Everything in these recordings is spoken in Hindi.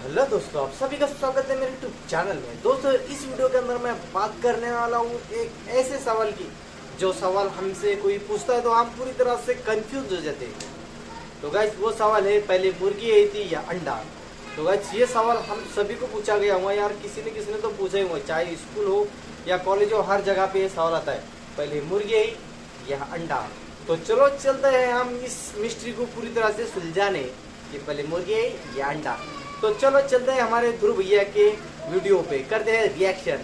हेलो दोस्तों, आप सभी का स्वागत है मेरे यूट्यूब चैनल में। दोस्तों, इस वीडियो के अंदर मैं बात करने वाला हूँ एक ऐसे सवाल की जो सवाल हमसे कोई पूछता है तो हम पूरी तरह से कंफ्यूज हो जाते हैं। तो गाइस, वो सवाल है, पहले मुर्गी आई थी या अंडा। तो गाइस, ये सवाल हम सभी को पूछा गया हुआ यार, किसी ने तो पूछा ही हुआ, चाहे स्कूल हो या कॉलेज हो, हर जगह पे ये सवाल आता है, पहले मुर्गी आई या अंडा। तो चलो चलते हैं हम इस मिस्ट्री को पूरी तरह से सुलझाने कि पहले मुर्गी आई या अंडा। तो चलो चलते हैं हमारे ध्रुव भैया के वीडियो पे, करते हैं रिएक्शन।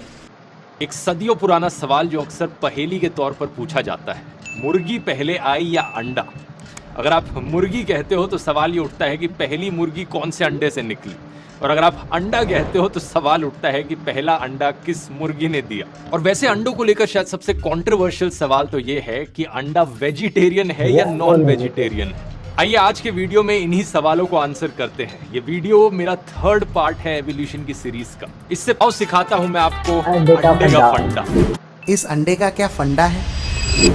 एक सदियों पुराना सवाल जो अक्सर पहेली के तौर पर पूछा जाता है, मुर्गी पहले आई या अंडा। अगर आप मुर्गी कहते हो तो सवाल ये उठता है कि पहली मुर्गी कौन से अंडे से निकली, और अगर आप अंडा कहते हो तो सवाल उठता है कि पहला अंडा किस मुर्गी ने दिया। और वैसे अंडों को लेकर शायद सबसे कंट्रोवर्शियल सवाल तो ये है कि अंडा वेजिटेरियन है या नॉन वेजिटेरियन है। आइए आज के वीडियो में इन्हीं सवालों को आंसर करते हैं। ये वीडियो मेरा थर्ड पार्ट है एवोल्यूशन की सीरीज का। इससे आओ सिखाता हूं मैं आपको अंडे का फंडा। इस अंडे का क्या फंडा है?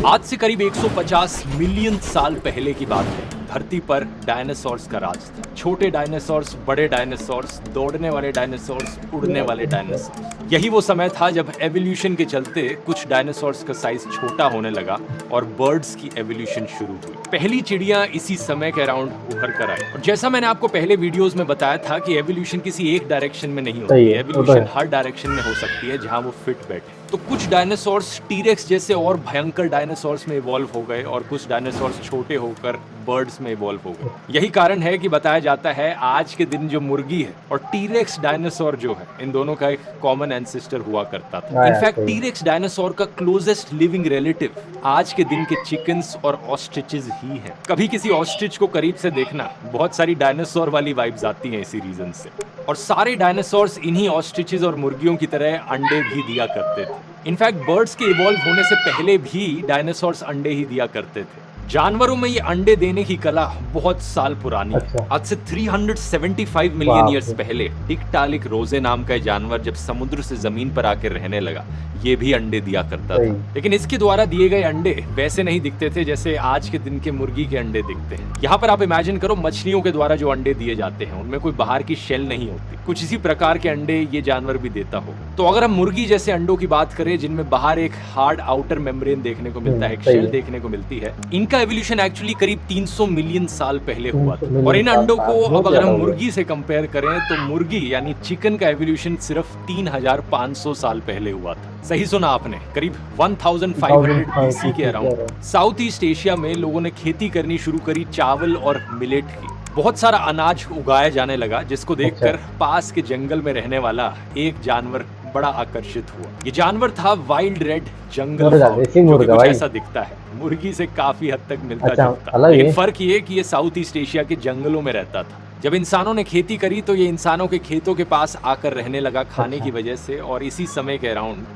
आज से करीब 150 मिलियन साल पहले की बात है। धरती पर डायनासोर्स का राज था। छोटे डायनासोर्स, बड़े डायनासोर्स, दौड़ने वाले डायनासोर्स, उड़ने वाले डायनासोर्स। यही वो समय था जब एवोल्यूशन के चलते कुछ डायनासोर्स का साइज छोटा होने लगा और बर्ड्स की एवोल्यूशन शुरू हुई। पहली चिड़िया इसी समय के अराउंड उभर कर आई। और जैसा मैंने आपको पहले वीडियोस में बताया था कि एवोल्यूशन किसी एक डायरेक्शन में नहीं होती है, एवोल्यूशन हर डायरेक्शन में हो सकती है जहां वो फिट बैठे। तो कुछ डायनासोर्स टीरेक्स जैसे और भयंकर डायनासोर्स में इवॉल्व हो गए और कुछ डायनासोर्स छोटे होकर बर्ड्स में इवॉल्व हो गए। यही कारण है कि बताया जाता है आज के दिन जो मुर्गी है और टीरेक्स डायनासोर जो है, इन दोनों का एक कॉमन एंसेस्टर हुआ करता था। इनफैक्ट टीरेक्स डायनासोर का क्लोजेस्ट लिविंग रिलेटिव आज के दिन के चिकन्स और ऑस्ट्रिचेस ही हैं। कभी किसी ऑस्ट्रिच को करीब से देखना, बहुत सारी डायनासोर वाली वाइब्स आती हैं इसी रीजन से। और सारे डायनासोर्स इन्हीं ऑस्ट्रिचेस और मुर्गियों की तरह अंडे भी दिया करते थे। इनफैक्ट बर्ड्स के इवॉल्व होने से पहले भी डायनासोर्स अंडे ही दिया करते थे। जानवरों में ये अंडे देने की कला बहुत साल पुरानी है। आज से 375 मिलियन ईयर्स पहले टिकटालिक रोजे नाम का जानवर जब समुद्र से जमीन पर आकर रहने लगा, ये भी अंडे दिया करता था। लेकिन इसके द्वारा दिए गए अंडे वैसे नहीं दिखते थे जैसे आज के दिन के मुर्गी के अंडे दिखते हैं। यहाँ पर आप इमेजिन करो, मछलियों के द्वारा जो अंडे दिए जाते हैं उनमें कोई बाहर की शेल नहीं होती। कुछ इसी प्रकार के अंडे ये जानवर भी देता हो। तो अगर हम मुर्गी जैसे अंडों की बात करें जिनमें बाहर एक हार्ड आउटर मेम्ब्रेन देखने को मिलता है, एक शेल देखने को मिलती है, इनका एवोल्यूशन एक्चुअली करीब 300 मिलियन साल पहले हुआ था। और इन अंडों को अब अगर हम मुर्गी से कंपेयर करें तो मुर्गी यानी चिकन का एवोल्यूशन सिर्फ 3500 साल पहले हुआ था। सही सुना आपने, करीब 1500 BC के अराउंड साउथ ईस्ट एशिया में लोगों ने खेती करनी शुरू करी चावल और मिलेट की। बहुत सारा अनाज उगाया जाने लगा जिसको देखकर पास के जंगल में रहने वाला एक जानवर बड़ा आकर्षित हुआ। ये जानवर था वाइल्ड रेड जंगल फाउल, जो कि कुछ ऐसा दिखता है, मुर्गी से काफी हद तक मिलता जुलता। लेकिन फर्क ये कि ये साउथ ईस्ट एशिया के जंगलों में रहता था। जब इंसानों ने खेती करी तो ये इंसानों के खेतों के पास आकर रहने लगा खाने की वजह से, और इसी समय के अराउंड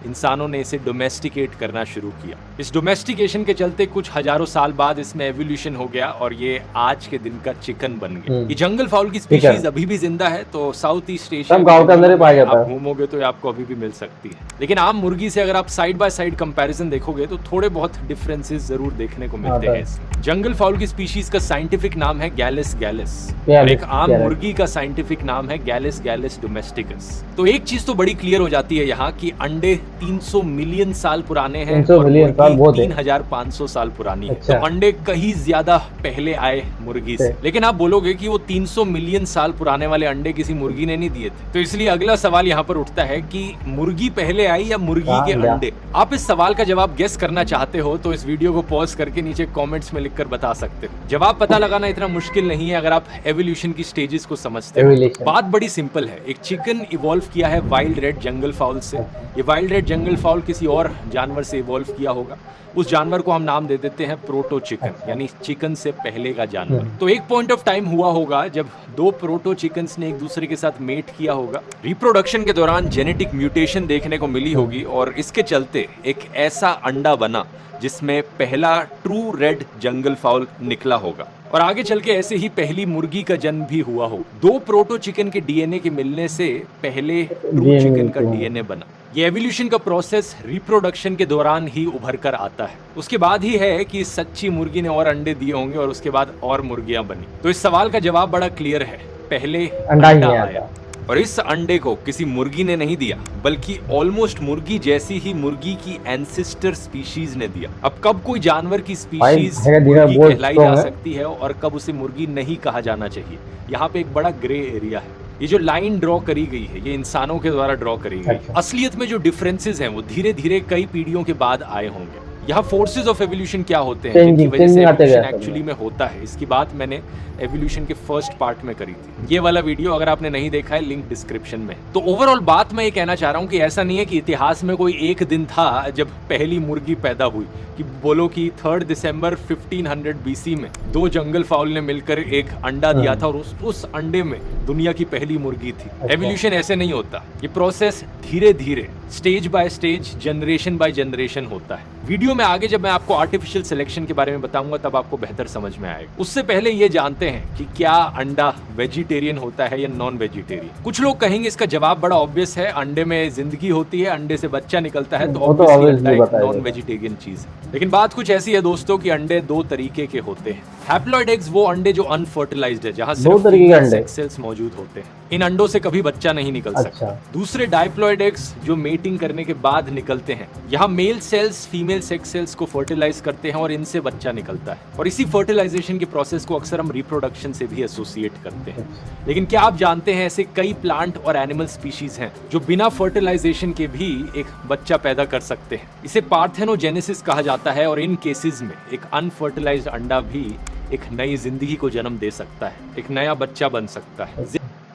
इंसानों ने इसे डोमेस्टिकेट करना शुरू किया। इस डोमेस्टिकेशन के चलते कुछ हजारों साल बाद इसमें एवोल्यूशन हो गया और ये आज के दिन का चिकन बन गया। ये जंगल फाउल की स्पीशीज अभी भी जिंदा है, तो साउथ ईस्ट एशिया गांव के अंदर पाया जाता है। आप घूमोगे तो आपको अभी भी मिल सकती है। लेकिन आम मुर्गी से अगर आप साइड बाय साइड कंपैरिजन देखोगे तो थोड़े बहुत डिफरेंसेस जरूर देखने को मिलते हैं इसमें। जंगल फाउल की स्पीशीज का साइंटिफिक नाम है गैलिस गैलिस, और एक आम मुर्गी का साइंटिफिक नाम है गैलिस गैलिस डोमेस्टिकस। तो एक चीज तो बड़ी क्लियर हो जाती है यहाँ की अंडे 300 मिलियन साल पुराने हैं और मुर्गी 3500 साल पुरानी है। तो अंडे कहीं ज्यादा पहले आए मुर्गी से। लेकिन आप बोलोगे कि वो 300 मिलियन साल पुराने वाले अंडे किसी मुर्गी ने नहीं दिए थे। तो इसलिए अगला सवाल यहाँ पर उठता है कि मुर्गी पहले आई या मुर्गी के अंडे। आप इस सवाल का जवाब गेस करना चाहते हो तो इस वीडियो को पॉज करके नीचे कमेंट्स में लिखकर बता सकते हो। जवाब पता लगाना इतना मुश्किल नहीं है अगर आप एवोल्यूशन की स्टेजेस को समझते हो। बात बड़ी सिंपल है। एक चिकन इवॉल्व किया है वाइल्ड रेड जंगल फाउल से। ये वाइल्ड रेड जंगल फाउल किसी और जानवर से इवॉल्व किया होगा। उस जानवर को हम नाम दे देते हैं प्रोटो चिकन, यानी चिकन से पहले का जानवर। तो एक पॉइंट ऑफ टाइम हुआ होगा जब दो प्रोटो चिकन्स ने एक दूसरे के साथ मेट किया होगा। रिप्रोडक्शन के दौरान जेनेटिक म्यूटेशन देखने को मिली होगी और इसके चलते एक ऐसा अंडा बना जिसमें पहला ट्रू रेड जंगल फाउल निकला होगा। और आगे चल के ऐसे ही पहली मुर्गी का जन्म भी हुआ हो। दो प्रोटो चिकन के डीएनए के मिलने से पहले ट्रू चिकन का डीएनए बना। ये एवोल्यूशन का प्रोसेस रिप्रोडक्शन के दौरान ही उभर कर आता है। उसके बाद ही है कि सच्ची मुर्गी ने और अंडे दिए होंगे और उसके बाद और मुर्गियां बनी। तो इस सवाल का जवाब बड़ा क्लियर है। पहले अंडा ही नहीं आया और इस अंडे को किसी मुर्गी ने नहीं दिया, बल्कि ऑलमोस्ट मुर्गी जैसी ही मुर्गी की एंसेस्टर स्पीशीज ने दिया। अब कब कोई जानवर की स्पीशीज मुर्गी कहलाई जा सकती है और कब उसे मुर्गी नहीं कहा जाना चाहिए, यहाँ पे एक बड़ा ग्रे एरिया है। ये जो लाइन ड्रॉ करी गई है ये इंसानों के द्वारा ड्रॉ करी गई है। असलियत में जो डिफरेंसेस हैं वो धीरे धीरे कई पीढ़ियों के बाद आए होंगे। यहाँ फोर्सेस ऑफ एवोल्यूशन क्या होते हैं जिनकी वजह से एवोल्यूशन एक्चुअली में होता है, इसकी बात मैंने एवोल्यूशन के फर्स्ट पार्ट में करी थी। ये वाला वीडियो अगर आपने नहीं देखा है लिंक डिस्क्रिप्शन में। तो ओवरऑल बात मैं ये कहना चाह रहा हूँ कि ऐसा नहीं है कि इतिहास में कोई एक दिन था जब पहली मुर्गी पैदा हुई, कि बोलो कि 3 दिसंबर 1500 BC में 2 जंगल फाउल ने मिलकर एक अंडा दिया था और उस अंडे में दुनिया की पहली मुर्गी थी। एवोल्यूशन ऐसे नहीं होता, ये प्रोसेस धीरे धीरे stage by stage generation by generation होता है। वीडियो में आगे जब मैं आपको आर्टिफिशियल सिलेक्शन के बारे में बताऊंगा तब आपको बेहतर समझ में आएगा। उससे पहले ये जानते हैं कि क्या अंडा वेजिटेरियन होता है या नॉन वेजिटेरियन। कुछ लोग कहेंगे इसका जवाब बड़ा ऑब्वियस है, अंडे में जिंदगी होती है, अंडे से बच्चा निकलता है, तो ऑब्वियसली अंडा एक नॉन वेजिटेरियन चीज है। लेकिन बात कुछ ऐसी है दोस्तों कि अंडे 2 तरीके के होते हैं। हैप्लॉइड एग्स वो अंडे जो अनफर्टिलाइज्ड है, जहां सिर्फ सेक्स सेल्स मौजूद होते हैं। इन अंडों से कभी बच्चा नहीं निकल सकता। दूसरे डाइप्लॉइड एग्स जो मेटिंग करने के बाद निकलते हैं, यहाँ male cells female sex cells को फर्टिलाइज करते हैं और इनसे बच्चा निकलता है। और इसी फर्टिलाइजेशन के प्रोसेस को अक्सर हम रिप्रोडक्शन से भी एसोसिएट करते हैं। लेकिन क्या आप जानते हैं ऐसे कई प्लांट और एनिमल स्पीशीज हैं जो बिना फर्टिलाइजेशन के भी एक बच्चा पैदा कर सकते हैं। इसे पार्थेनोजेनेसिस कहा जाता है और इन केसेस में एक अनफर्टिलाइज्ड अंडा भी एक नई जिंदगी को जन्म दे सकता है, एक नया बच्चा बन सकता है।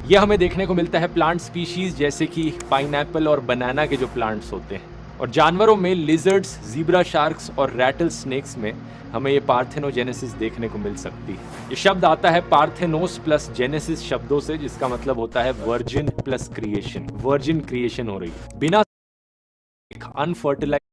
यह हमें देखने को मिलता है प्लांट स्पीशीज जैसे कि पाइनएप्पल और बनाना के जो प्लांट्स होते हैं। और जानवरों में लिजर्ड्स, ज़ीब्रा शार्क्स और रैटल स्नेक्स में हमें ये पार्थेनोजेनेसिस देखने को मिल सकती है। ये शब्द आता है पार्थेनोस प्लस जेनेसिस शब्दों से, जिसका मतलब होता है virgin plus creation. Virgin creation हो रही है, बिना अनफर्टिलाइज्ड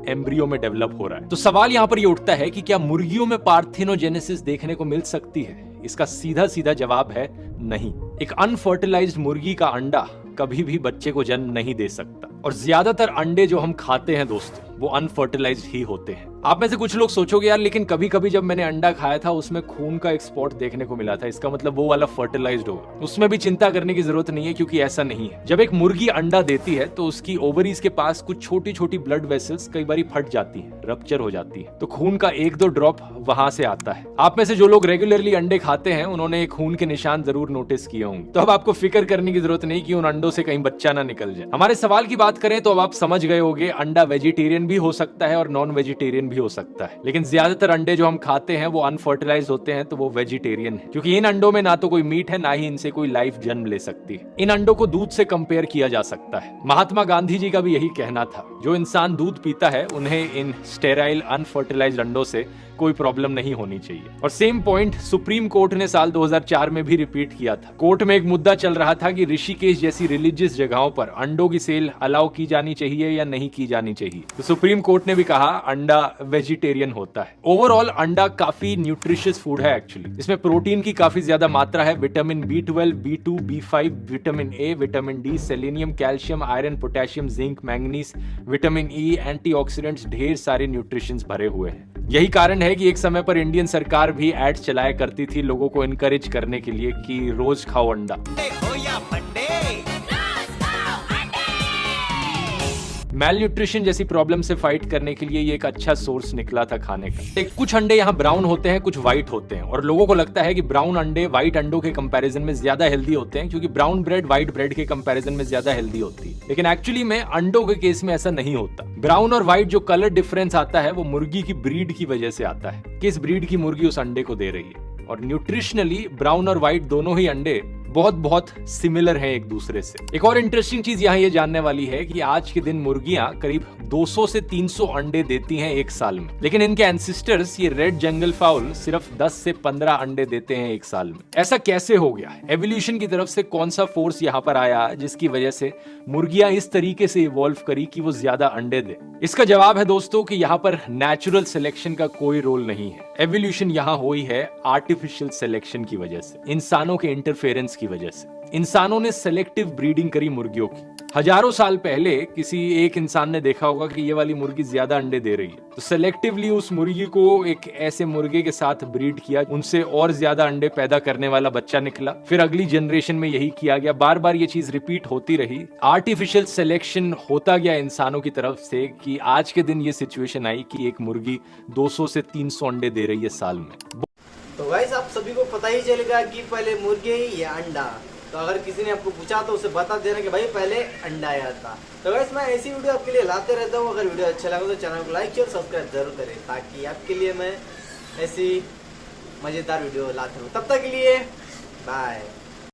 एम्ब्रियो में डेवलप हो रहा है। तो सवाल यहाँ पर ये उठता है कि क्या मुर्गियों में पार्थेनोजेनेसिस देखने को मिल सकती है? इसका सीधा सीधा जवाब है नहीं। एक अनफर्टिलाइज्ड मुर्गी का अंडा कभी भी बच्चे को जन्म नहीं दे सकता। और ज्यादातर अंडे जो हम खाते हैं दोस्तों वो अनफर्टिलाइज्ड ही होते हैं। आप में से कुछ लोग सोचोगे यार लेकिन कभी कभी जब मैंने अंडा खाया था उसमें खून का एक स्पॉट देखने को मिला था, इसका मतलब वो वाला फर्टिलाइज्ड होगा। उसमें भी चिंता करने की जरूरत नहीं है क्योंकि ऐसा नहीं है। जब एक मुर्गी अंडा देती है तो उसकी ओवरीज के पास कुछ छोटी छोटी ब्लड वेसल्स कई बार फट जाती है, रप्चर हो जाती है, तो खून का 1-2 ड्रॉप वहां से आता है। आप में से जो लोग रेगुलरली अंडे खाते हैं उन्होंने खून के निशान जरूर नोटिस किए होंगे। तो अब आपको फिक्र करने की जरूरत नहीं कि उन अंडों से कहीं बच्चा ना निकल जाए। हमारे सवाल की बात करें तो अब आप समझ गए होंगे अंडा वेजिटेरियन भी हो सकता है और नॉन वेजिटेरियन भी हो सकता है। लेकिन ज्यादातर अंडे जो हम खाते हैं वो अनफर्टिलाइज्ड होते हैं, तो वो वेजिटेरियन है, क्योंकि इन अंडों में ना तो कोई मीट है ना ही इनसे कोई लाइफ जन्म ले सकती है। इन अंडों को दूध से कंपेयर किया जा सकता है। महात्मा गांधी जी का भी यही कहना था, जो इंसान दूध पीता है उन्हें इन स्टेराइल अनफर्टिलाइज्ड अंडों से कोई प्रॉब्लम नहीं होनी चाहिए। और सेम पॉइंट सुप्रीम कोर्ट ने साल 2004 में भी रिपीट किया था। कोर्ट में एक मुद्दा चल रहा था कि ऋषिकेश जैसी रिलीजियस जगहों पर अंडों की सेल अलाउ की जानी चाहिए या नहीं की जानी चाहिए। तो सुप्रीम कोर्ट ने भी कहा अंडा वेजिटेरियन होता है। ओवरऑल अंडा काफी न्यूट्रिशियस फूड है एक्चुअली। इसमें प्रोटीन की काफी ज्यादा मात्रा है, vitamin B12, B2, B5, vitamin A, vitamin D, selenium, calcium, iron, potassium, zinc, manganese, vitamin E, antioxidants, ढेर सारे न्यूट्रिशंस भरे हुए हैं। यही कारण है कि एक समय पर इंडियन सरकार भी एड्स चलाया करती थी लोगों को इनकरेज करने के लिए कि रोज खाओ अंडा। मेल न्यूट्रिशन जैसी प्रॉब्लम से फाइट करने के लिए ये एक अच्छा सोर्स निकला था खाने का। कुछ अंडे यहाँ ब्राउन होते हैं, कुछ व्हाइट होते हैं, और लोगों को लगता है कि ब्राउन अंडे व्हाइट अंडों के कंपैरिजन में ज्यादा हेल्दी होते हैं, क्योंकि ब्राउन ब्रेड व्हाइट ब्रेड के कंपैरिजन में ज्यादा हेल्दी होती है। लेकिन एक्चुअली में अंडों के केस में ऐसा नहीं होता। ब्राउन और व्हाइट जो कलर डिफरेंस आता है वो मुर्गी की ब्रीड की वजह से आता है, किस ब्रीड की मुर्गी उस अंडे को दे रही है। और न्यूट्रिशनली ब्राउन और व्हाइट दोनों ही अंडे बहुत सिमिलर हैं एक दूसरे से। एक और इंटरेस्टिंग चीज यहाँ ये जानने वाली है कि आज के दिन मुर्गियां करीब 200 से 300 अंडे देती हैं एक साल में, लेकिन इनके एंसिस्टर्स ये रेड जंगल फाउल सिर्फ 10 से 15 अंडे देते हैं एक साल में। ऐसा कैसे हो गया? एवोल्यूशन की तरफ से कौन सा फोर्स यहाँ पर आया जिसकी वजह से मुर्गियां इस तरीके से इवॉल्व करी कि वो ज्यादा अंडे दे? इसका जवाब है दोस्तों कि यहाँ पर नेचुरल सिलेक्शन का कोई रोल नहीं है। एवोल्यूशन यहाँ हुई है आर्टिफिशियल सिलेक्शन की वजह से, इंसानों के इंटरफेरेंस की वजह से। इंसानों ने सेलेक्टिव ब्रीडिंग करी मुर्गियों की। हजारों साल पहले किसी एक इंसान ने देखा होगा कि ये वाली मुर्गी ज्यादा अंडे दे रही है, तो सेलेक्टिवली उस मुर्गी को एक ऐसे मुर्गे के साथ ब्रीड किया, उनसे और ज्यादा अंडे पैदा करने वाला बच्चा निकला। फिर अगली जनरेशन में यही किया गया, बार बार ये चीज रिपीट होती रही। आर्टिफिशियल सिलेक्शन होता गया इंसानों की तरफ से कि आज के दिन ये सिचुएशन आई कि एक मुर्गी 200 से 300 अंडे दे रही है साल में। तो गाइस आप सभी को पता ही चलेगा कि पहले मुर्गे या अंडा। तो अगर किसी ने आपको पूछा तो उसे बता देना कि भाई पहले अंडा आया था। तो गाइस मैं ऐसी वीडियो आपके लिए लाते रहता हूँ। अगर वीडियो अच्छा लगा तो चैनल को लाइक और सब्सक्राइब जरूर करें, ताकि आपके लिए मैं ऐसी मजेदार वीडियो लाता हूँ। तब तक के लिए बाय।